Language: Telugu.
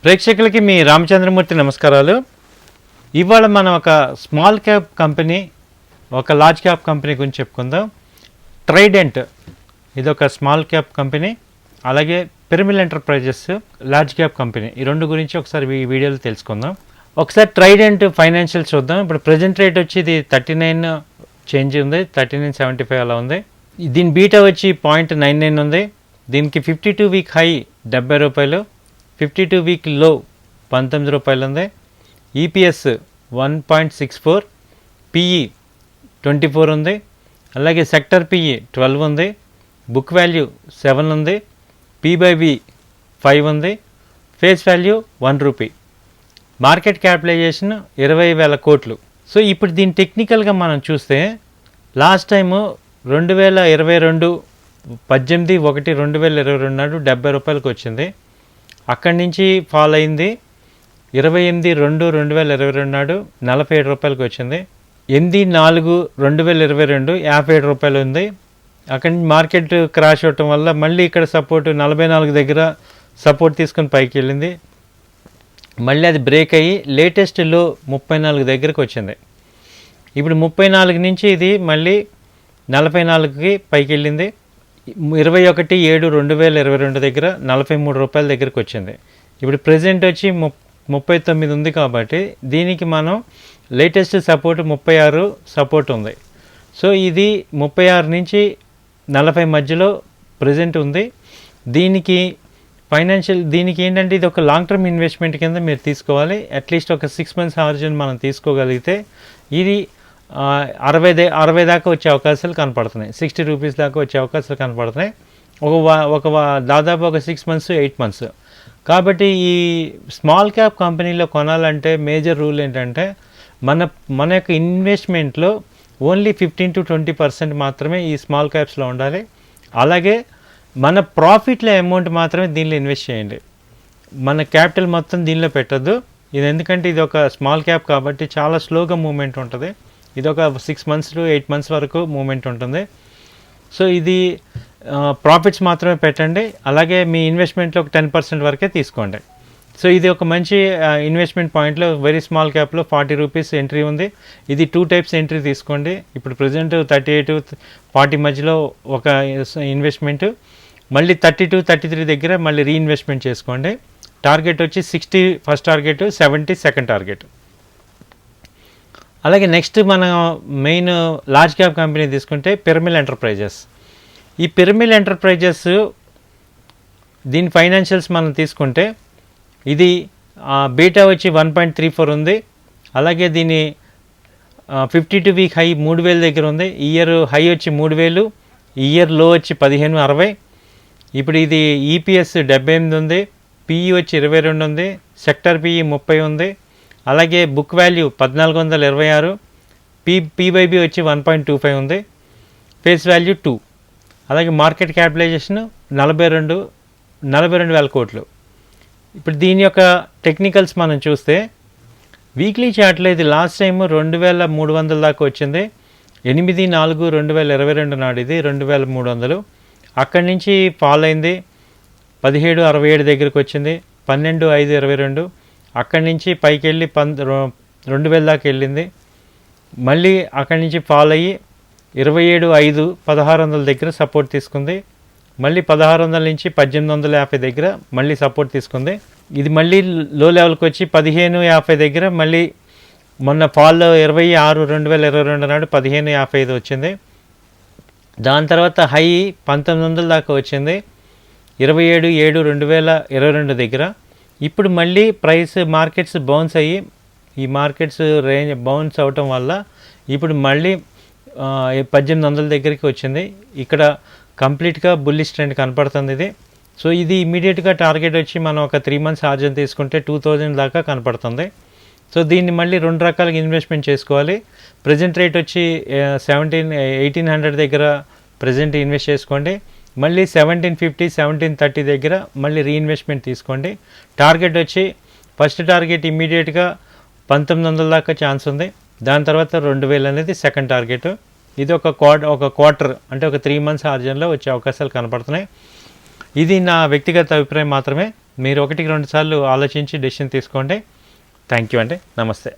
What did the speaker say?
ప్రేక్షకులకి మీ రామచంద్రమూర్తి నమస్కారాలు. ఇవాళ మనం ఒక స్మాల్ క్యాప్ కంపెనీ, ఒక లార్జ్ క్యాప్ కంపెనీ గురించి చెప్పుకుందాం. ట్రైడెంట్ ఇది ఒక స్మాల్ క్యాప్ కంపెనీ, అలాగే Piramal enterprises large cap company. ఈ రెండు గురించి ఒకసారి ఈ వీడియోలో తెలుసుకుందాం. ఒకసారి ట్రైడెంట్ ఫైనాన్షియల్స్ చూద్దాం. ఇప్పుడు ప్రజెంట్ రేట్ వచ్చి ఇది 39 చేంజ్ ఉంది, 39.75 అలా ఉంది. దీని బీటా వచ్చి 0.99 ఉంది. దీనికి 52 వీక్ హై 70 రూపాయలు, 52 వీక్ లో 19 రూపాయలు ఉంది. ఈపీఎస్ 1.64, పిఈ 24 ఉంది. అలాగే సెక్టర్ పిఈ 12 ఉంది, బుక్ వాల్యూ 7 ఉంది, పీ/బి 5 ఉంది, face value 1 rupee, market capitalization 20,000 కోట్లు. సో ఇప్పుడు దీని టెక్నికల్గా మనం చూస్తే లాస్ట్ టైము 2022 18/1/2022 నాడు 70 రూపాయలకు వచ్చింది. అక్కడి నుంచి ఫాల్ అయింది. 28/2/2022 నాడు 47 రూపాయలకు వచ్చింది. 8/4/2022 57 రూపాయలు ఉంది. అక్కడి నుంచి మార్కెట్ క్రాష్ అవ్వటం వల్ల మళ్ళీ ఇక్కడ సపోర్ట్ 44 దగ్గర సపోర్ట్ తీసుకొని పైకి వెళ్ళింది. మళ్ళీ అది బ్రేక్ అయ్యి లేటెస్ట్ లో 34 దగ్గరకు వచ్చింది. ఇప్పుడు 34 నుంచి ఇది మళ్ళీ 44కి పైకి వెళ్ళింది. 21/7/2022 దగ్గర 43 రూపాయల దగ్గరికి వచ్చింది. ఇప్పుడు ప్రెజెంట్ వచ్చి 39 ఉంది కాబట్టి దీనికి మనం లేటెస్ట్ సపోర్ట్ 36 సపోర్ట్ ఉంది. సో ఇది 36 నుంచి 40 మధ్యలో ప్రెజెంట్ ఉంది. దీనికి దీనికి ఏంటంటే ఇది ఒక లాంగ్ టర్మ్ ఇన్వెస్ట్మెంట్ కింద మీరు తీసుకోవాలి. అట్లీస్ట్ ఒక 6 months హారిజన్ మనం తీసుకోగలిగితే ఇది 60 దాకా వచ్చే అవకాశాలు కనపడుతున్నాయి. 60 రూపీస్ దాకా వచ్చే అవకాశాలు కనపడుతున్నాయి. దాదాపు ఒక 6 months 8 months. కాబట్టి ఈ స్మాల్ క్యాప్ కంపెనీలో కొనాలంటే మేజర్ రూల్ ఏంటంటే మన యొక్క ఇన్వెస్ట్మెంట్లో ఓన్లీ 15 to 20% మాత్రమే ఈ స్మాల్ క్యాప్స్లో ఉండాలి. అలాగే మన ప్రాఫిట్లో అమౌంట్ మాత్రమే దీనిలో ఇన్వెస్ట్ చేయండి. మన క్యాపిటల్ మొత్తం దీనిలో పెట్టద్దు. ఇది ఎందుకంటే ఇది ఒక స్మాల్ క్యాప్ కాబట్టి చాలా స్లోగా మూవ్మెంట్ ఉంటుంది. ఇది ఒక 6 months to 8 months వరకు మూవ్మెంట్ ఉంటుంది. సో ఇది ప్రాఫిట్స్ మాత్రమే పెట్టండి. అలాగే మీ ఇన్వెస్ట్మెంట్లో ఒక 10% వరకే తీసుకోండి. సో ఇది ఒక మంచి ఇన్వెస్ట్మెంట్ పాయింట్లో వెరీ స్మాల్ క్యాప్లో 40 రూపీస్ ఎంట్రీ ఉంది. ఇది 2 types ఎంట్రీ తీసుకోండి. ఇప్పుడు ప్రజెంట్ 38-40 మధ్యలో ఒక ఇన్వెస్ట్మెంట్, మళ్ళీ 32-33 దగ్గర మళ్ళీ రీఇన్వెస్ట్మెంట్ చేసుకోండి. టార్గెట్ వచ్చి 60 ఫస్ట్ టార్గెట్, 70 సెకండ్ టార్గెట్. అలాగే నెక్స్ట్ మనం మెయిన్ లార్జ్ క్యాప్ కంపెనీ తీసుకుంటే పిరమిల్ ఎంటర్ప్రైజెస్. ఈ పిరమిల్ ఎంటర్ప్రైజెస్ దీని ఫైనాన్షియల్స్ మనం తీసుకుంటే ఇది బీటా వచ్చి 1.34 ఉంది. అలాగే దీని 52 వీక్ హై 3,000 దగ్గర ఉంది. ఇయర్ హై వచ్చి 3,000, ఇయర్ లో వచ్చి 1560. ఇప్పుడు ఇది ఈపీఎస్ 78 ఉంది, పిఈ వచ్చి 22 ఉంది, సెక్టర్ పిఈ 30 ఉంది. అలాగే బుక్ వాల్యూ 1426, పీ/బి వచ్చి 1.25 ఉంది, ఫేస్ వాల్యూ 2. అలాగే మార్కెట్ క్యాపిటలైజేషన్ 42,000 కోట్లు. ఇప్పుడు దీని యొక్క టెక్నికల్స్ మనం చూస్తే వీక్లీ చార్ట్లో ఇది లాస్ట్ టైం 2,300 దాకా వచ్చింది. 8/4/2022 నాడు ఇది 2,300. అక్కడి నుంచి ఫాల్ అయింది, 1767 దగ్గరికి వచ్చింది, 12/5/22. అక్కడి నుంచి పైకి వెళ్ళి 2,000 దాకా వెళ్ళింది. మళ్ళీ అక్కడి నుంచి ఫాల్ అయ్యి 27/5/1600 దగ్గర సపోర్ట్ తీసుకుంది. మళ్ళీ 1600 నుంచి 1850 దగ్గర మళ్ళీ సపోర్ట్ తీసుకుంది. ఇది మళ్ళీ లో లెవెల్కి వచ్చి 1550 దగ్గర మళ్ళీ మొన్న ఫాల్ 26/2022 నాడు 1555 వచ్చింది. దాని తర్వాత హై 1900 దాకా వచ్చింది 27/7/2022 దగ్గర. ఇప్పుడు మళ్ళీ మార్కెట్స్ బౌన్స్ అయ్యి ఈ మార్కెట్స్ రేంజ్ బౌన్స్ అవటం వల్ల ఇప్పుడు మళ్ళీ 1800 దగ్గరికి వచ్చింది. ఇక్కడ కంప్లీట్గా బుల్లిష్ ట్రెండ్ కనపడుతుంది ఇది. సో ఇది ఇమీడియట్గా టార్గెట్ వచ్చి మనం ఒక 3 months హార్జన్ తీసుకుంటే 2000 దాకా కనపడుతుంది. సో దీన్ని మళ్ళీ 2 రకాలుగా ఇన్వెస్ట్మెంట్ చేసుకోవాలి. ప్రజెంట్ రేట్ వచ్చి 1800 దగ్గర ప్రజెంట్ ఇన్వెస్ట్ చేసుకోండి. మళ్ళీ 1750, 1730 దగ్గర మళ్ళీ రీఇన్వెస్ట్మెంట్ తీసుకోండి. టార్గెట్ వచ్చి ఫస్ట్ టార్గెట్ ఇమీడియట్గా 1900 దాకా ఛాన్స్ ఉంది. దాని తర్వాత 2000 అనేది సెకండ్ టార్గెట్. ఇది ఒక క్వార్టర్ అంటే ఒక 3 months హార్జన్లో వచ్చే అవకాశాలు కనపడుతున్నాయి. ఇది నా వ్యక్తిగత అభిప్రాయం మాత్రమే. మీరు 1-2 సార్లు ఆలోచించి డెసిషన్ తీసుకోండి. థ్యాంక్ యూ అండి. నమస్తే.